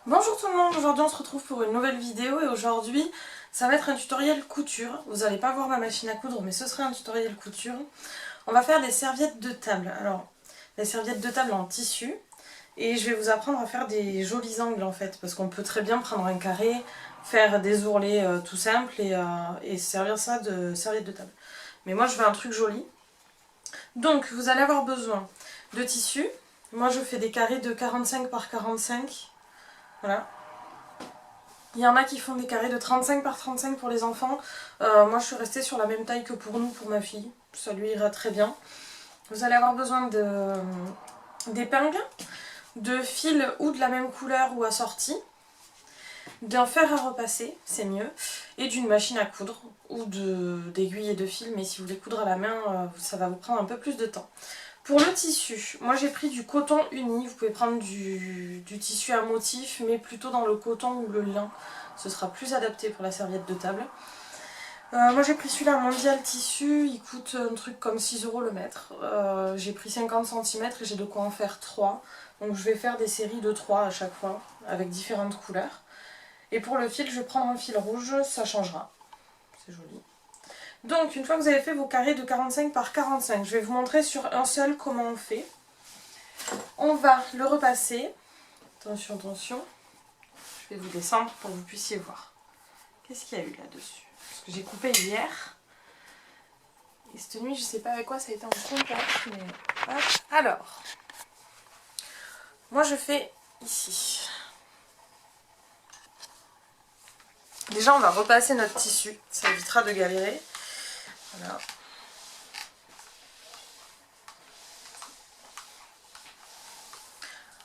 Bonjour tout le monde, aujourd'hui on se retrouve pour une nouvelle vidéo et aujourd'hui ça va être un tutoriel couture. Vous n'allez pas voir ma machine à coudre mais ce sera un tutoriel couture. On va faire des serviettes de table. Alors, des serviettes de table en tissu et je vais vous apprendre à faire des jolis angles en fait parce qu'on peut très bien prendre un carré, faire des ourlets tout simples et servir ça de serviette de table. Mais moi je veux un truc joli. Donc vous allez avoir besoin de tissu. Moi je fais des carrés de 45 par 45. Voilà. Il y en a qui font des carrés de 35 par 35 pour les enfants. Moi je suis restée sur la même taille que pour nous, pour ma fille. Ça lui ira très bien. Vous allez avoir besoin d'épingles, de fils ou de la même couleur ou assortis, d'un fer à repasser, c'est mieux, et d'une machine à coudre ou d'aiguilles et de fils, mais si vous voulez coudre à la main, ça va vous prendre un peu plus de temps. Pour le tissu, moi j'ai pris du coton uni, vous pouvez prendre du tissu à motif, mais plutôt dans le coton ou le lin, ce sera plus adapté pour la serviette de table. Moi j'ai pris celui-là Mondial Tissu, il coûte un truc comme 6 € le mètre. J'ai pris 50 cm et j'ai de quoi en faire 3. Donc je vais faire des séries de 3 à chaque fois, avec différentes couleurs. Et pour le fil, je vais prendre un fil rouge, ça changera. C'est joli. Donc, une fois que vous avez fait vos carrés de 45 par 45, je vais vous montrer sur un seul comment on fait. On va le repasser. Attention, attention. Je vais vous descendre pour que vous puissiez voir. Qu'est-ce qu'il y a eu là-dessus? Parce que j'ai coupé hier. Et cette nuit, je ne sais pas avec quoi ça a été en contact, mais... Hop. Alors, moi je fais ici. Déjà, on va repasser notre tissu. Ça évitera de galérer. Voilà.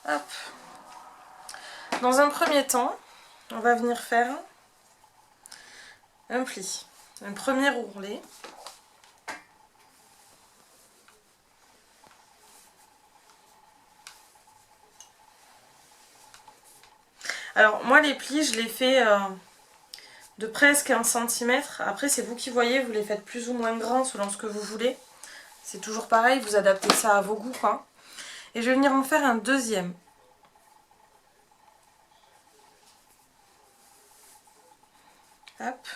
Hop. Dans un premier temps, on va venir faire un pli, un premier ourlet. Alors moi les plis, je les fais de presque 1 cm. Après c'est vous qui voyez, vous les faites plus ou moins grands selon ce que vous voulez. C'est toujours pareil, vous adaptez ça à vos goûts quoi. Et je vais venir en faire un deuxième. Hop.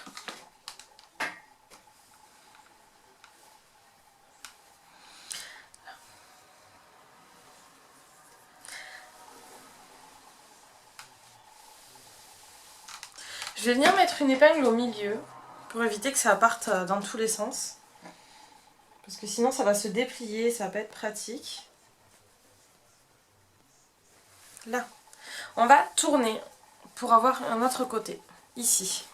Je vais venir mettre une épingle au milieu pour éviter que ça parte dans tous les sens. Parce que sinon ça va se déplier, ça va pas être pratique. Là. On va tourner pour avoir un autre côté, ici.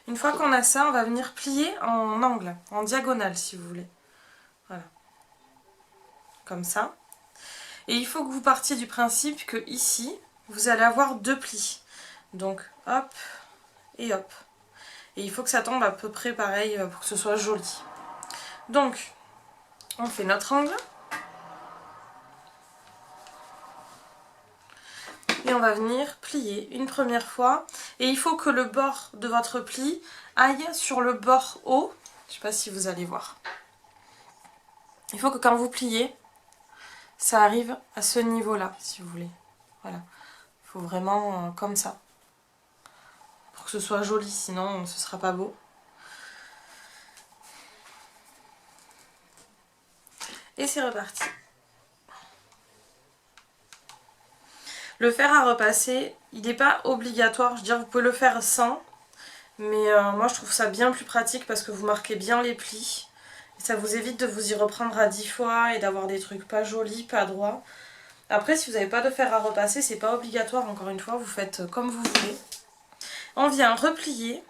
Une fois qu'on a ça, on va venir plier en angle, en diagonale si vous voulez. Voilà. Comme ça. Et il faut que vous partiez du principe que ici, vous allez avoir deux plis. Donc hop et hop. Et il faut que ça tombe à peu près pareil pour que ce soit joli. Donc, on fait notre angle. Et on va venir plier une première fois. Et il faut que le bord de votre pli aille sur le bord haut. Je ne sais pas si vous allez voir. Il faut que quand vous pliez, ça arrive à ce niveau-là, si vous voulez. Voilà. Il faut vraiment comme ça. Pour que ce soit joli, sinon ce ne sera pas beau. Et c'est reparti. Le fer à repasser, il n'est pas obligatoire. Je veux dire, vous pouvez le faire sans. Mais moi, je trouve ça bien plus pratique parce que vous marquez bien les plis. Et ça vous évite de vous y reprendre à 10 fois et d'avoir des trucs pas jolis, pas droits. Après, si vous n'avez pas de fer à repasser, c'est pas obligatoire. Encore une fois, vous faites comme vous voulez. On vient replier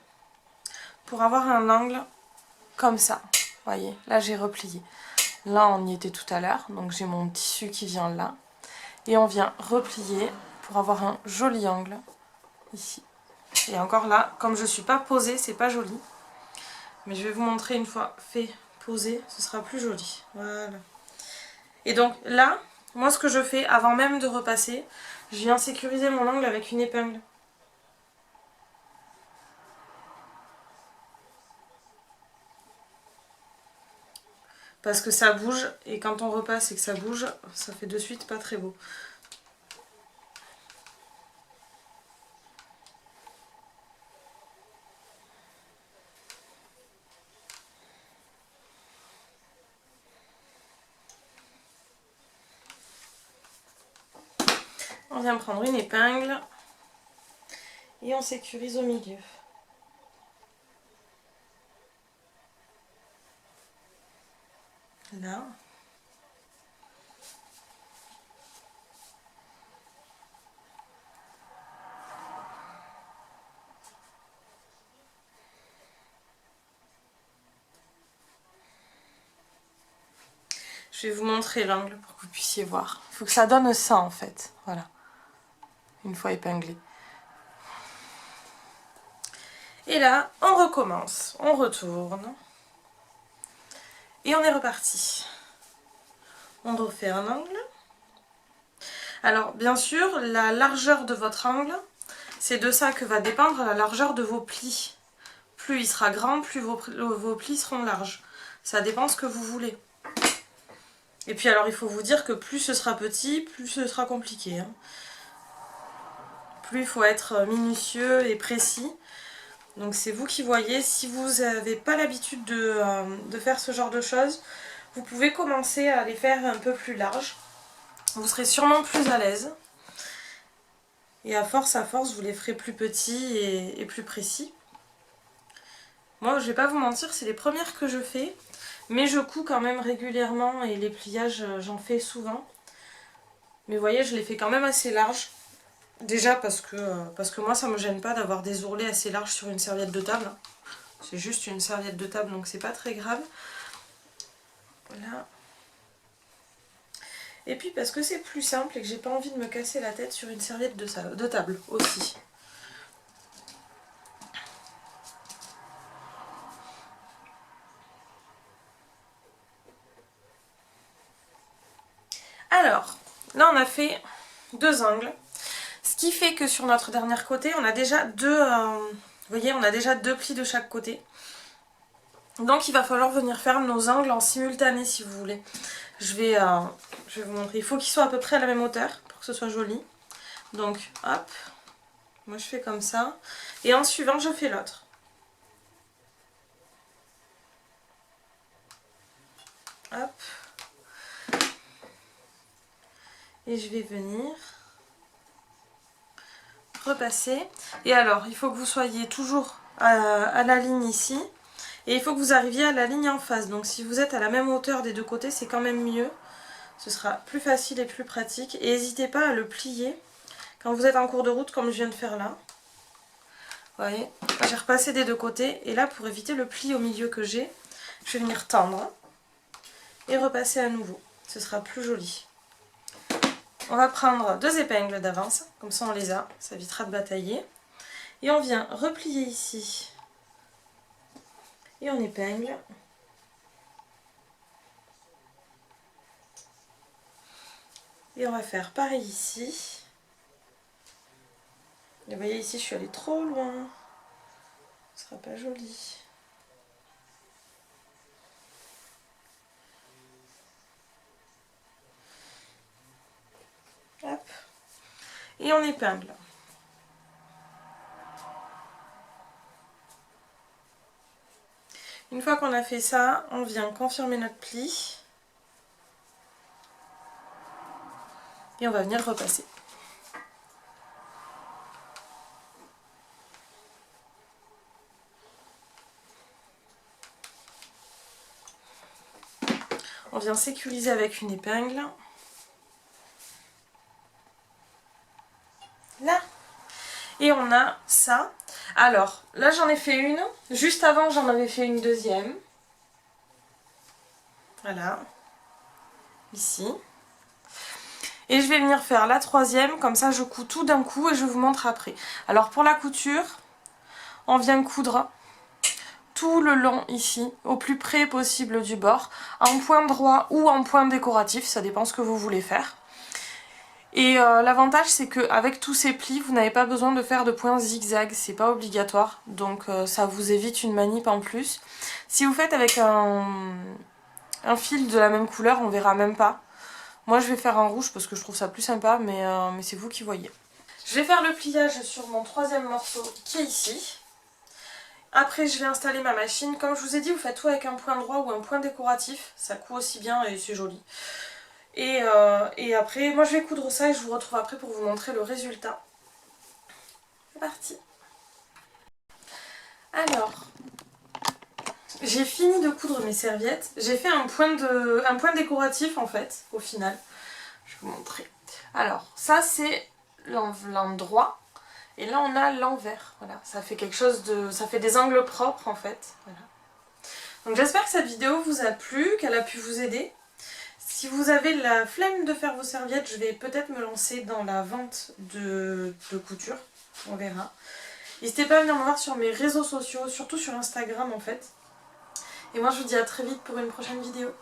pour avoir un angle comme ça. Vous voyez, là j'ai replié. Là, on y était tout à l'heure. Donc j'ai mon tissu qui vient là. Et on vient replier pour avoir un joli angle ici. Et encore là, comme je ne suis pas posée, c'est pas joli. Mais je vais vous montrer une fois fait posé, ce sera plus joli. Voilà. Et donc là, moi ce que je fais avant même de repasser, je viens sécuriser mon angle avec une épingle. Parce que ça bouge, et quand on repasse et que ça bouge, ça fait de suite pas très beau. on vient prendre une épingle et on sécurise au milieu. Là. Je vais vous montrer l'angle pour que vous puissiez voir. Il faut que ça donne ça en fait. Voilà. Une fois épinglé. Et là, on recommence. On retourne. Et on est reparti. On refait un angle. Alors, bien sûr, la largeur de votre angle, c'est de ça que va dépendre la largeur de vos plis. Plus il sera grand, plus vos plis seront larges. Ça dépend ce que vous voulez. Et puis alors il faut vous dire que plus ce sera petit, plus ce sera compliqué. Hein. Plus il faut être minutieux et précis. Donc c'est vous qui voyez. Si vous n'avez pas l'habitude de faire ce genre de choses, vous pouvez commencer à les faire un peu plus larges. Vous serez sûrement plus à l'aise. Et à force, vous les ferez plus petits et plus précis. Moi, je vais pas vous mentir, c'est les premières que je fais. Mais je couds quand même régulièrement et les pliages, j'en fais souvent. Mais vous voyez, je les fais quand même assez larges. Déjà parce que moi, ça me gêne pas d'avoir des ourlets assez larges sur une serviette de table. C'est juste une serviette de table, donc c'est pas très grave. Voilà. Et puis parce que c'est plus simple et que j'ai pas envie de me casser la tête sur une serviette de table aussi. Alors, là on a fait 2 angles. Ce qui fait que sur notre dernier côté, on a déjà vous voyez, on a déjà 2 plis de chaque côté. Donc il va falloir venir faire nos angles en simultané si vous voulez. Je vais vous montrer. Il faut qu'ils soient à peu près à la même hauteur pour que ce soit joli. Donc hop, moi je fais comme ça. Et en suivant, je fais l'autre. Hop. Et je vais venir repasser. Et alors, il faut que vous soyez toujours à la ligne ici. Et il faut que vous arriviez à la ligne en face. Donc si vous êtes à la même hauteur des deux côtés, c'est quand même mieux. Ce sera plus facile et plus pratique. Et n'hésitez pas à le plier quand vous êtes en cours de route comme je viens de faire là. Vous voyez, j'ai repassé des deux côtés. Et là, pour éviter le pli au milieu que j'ai, je vais venir tendre et repasser à nouveau. Ce sera plus joli. On va prendre 2 épingles d'avance, comme ça on les a, ça évitera de batailler. Et on vient replier ici. Et on épingle. Et on va faire pareil ici. Et vous voyez ici je suis allée trop loin. Ce sera pas joli. Hop. Et on épingle. Une fois qu'on a fait ça, on vient confirmer notre pli. Et on va venir repasser. On vient sécuriser avec une épingle. Là. Et on a ça. Alors, là j'en ai fait une. Juste avant, j'en avais fait une deuxième. Voilà. Ici. Et je vais venir faire la troisième. Comme ça, je couds tout d'un coup et je vous montre après. Alors, pour la couture, on vient coudre tout le long ici, au plus près possible du bord, en point droit ou en point décoratif. Ça dépend ce que vous voulez faire. Et l'avantage c'est qu'avec tous ces plis, vous n'avez pas besoin de faire de points zigzag, c'est pas obligatoire, donc ça vous évite une manip en plus. Si vous faites avec un fil de la même couleur, on verra même pas. Moi je vais faire un rouge parce que je trouve ça plus sympa, mais c'est vous qui voyez. Je vais faire le pliage sur mon troisième morceau qui est ici. Après je vais installer ma machine. Comme je vous ai dit, vous faites tout avec un point droit ou un point décoratif, ça coud aussi bien et c'est joli. Et après, moi je vais coudre ça et je vous retrouve après pour vous montrer le résultat. C'est parti. Alors, j'ai fini de coudre mes serviettes. J'ai fait un point décoratif en fait, au final. Je vais vous montrer. Alors, ça c'est l'endroit. Et là on a l'envers. Voilà, ça fait quelque chose de... ça fait des angles propres en fait. Voilà. Donc j'espère que cette vidéo vous a plu, qu'elle a pu vous aider. Si vous avez la flemme de faire vos serviettes, je vais peut-être me lancer dans la vente de couture. On verra. N'hésitez pas à venir me voir sur mes réseaux sociaux, surtout sur Instagram en fait. Et moi je vous dis à très vite pour une prochaine vidéo.